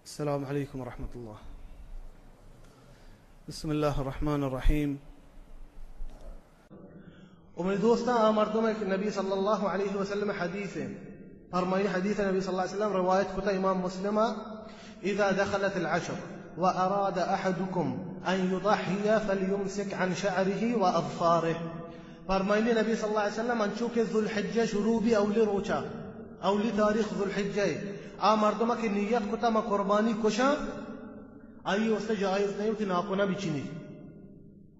السلام عليكم ورحمة الله. بسم الله الرحمن الرحيم. ومن دوستا مردمك النبي صلى الله عليه وسلم حديثه فرمي حديث النبي صلى الله عليه وسلم رواية كتا إمام مسلم: إذا دخلت العشر وأراد أحدكم أن يضحي فليمسك عن شعره وأظفاره. فرمي النبي صلى الله عليه وسلم أن شوك ذو الحجة شروبي أو لروچا أو لتاريخ ذو الحجة مردمك النية كتا ما قرباني كشا أي وست جائز नहीं होती नाखूना बिचनी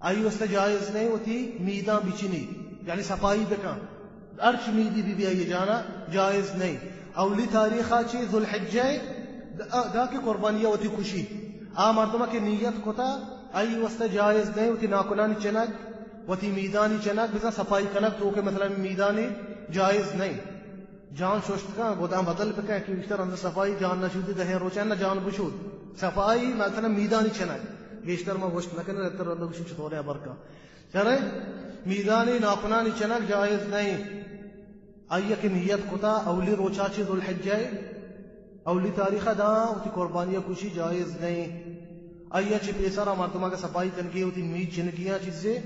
आई वस्ते जायज नहीं होती मीदा बिचनी यानी सफाई बेका अर्श मीदी भी ये जाना जायज नहीं अवली तारीखा ची जुल हिज्जा दा की कुर्बानियां होती खुशी मर्दमा की नीयत कोता आई वस्ते जायज नहीं होती नाखूना नी चनक होती मीदानी चनक बिजा सफाई कनक तो के मतलब मीदानी जायज नहीं जान शोष्ट का गोदाम बदल पे क्या कि इश्तर अंदर सफाई जान नशूदी दहे रोचन न जान बुशूद सफाई मतलब मीदानी चनक बेशतर में गोश्त नकन रहतर अंदर कुछ छोड़े बरका चले मीदानी नाखुनानी चनक जायज नहीं आइया की नियत कोता अवली रोचाची दुल हिज्जा अवली तारीख दा उती कुर्बानियां खुशी जायज नहीं आइया ची पेसरा मर्दमा का सफाई कनकी उती मीद चिनकियां चीजें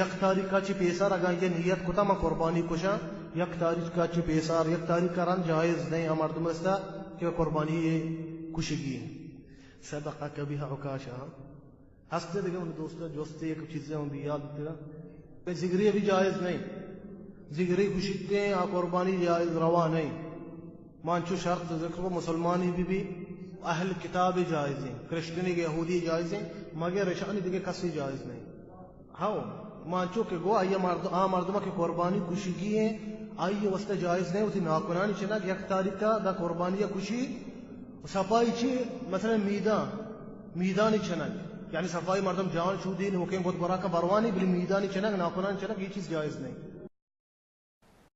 यक तारीख का ची पेसर अगा ये नियत कोता मा कुर्बानी कुशा यक तारीख का ची पेसर यक तारीख का रन जायज नहीं मर्दमा इसता कि कुर्बानी खुशगी सदका कभी अवकाशा हंसते देखे उन दोस्तों जोस्ते एक चीजें होंगी याद तेरा जिगरी अभी जायज नहीं जिगरी खुशीते आ कुर्बानी जायज रवा नहीं मानचू शर्त जिक्र मुसलमानी भी अहल किताब जायज हैं क्रिश्चियनी यहूदी जायज हैं मगर रेशानी दिखे कसी जायज नहीं हाँ मानचू के गो आइए मर्दमा की कुर्बानी खुशी की है आइए वस्ते जायज नहीं होती नाकुनानी चना यक तारीख का दा कुर्बानियां खुशी सफाई ची मतलब मीदानी चनक यानी सफाई मर्दम जान शूदी नोकें बहुत बरा का बरवानी बिल मीदानी चनक नाकुनानी चनक ये चीज जायज नहीं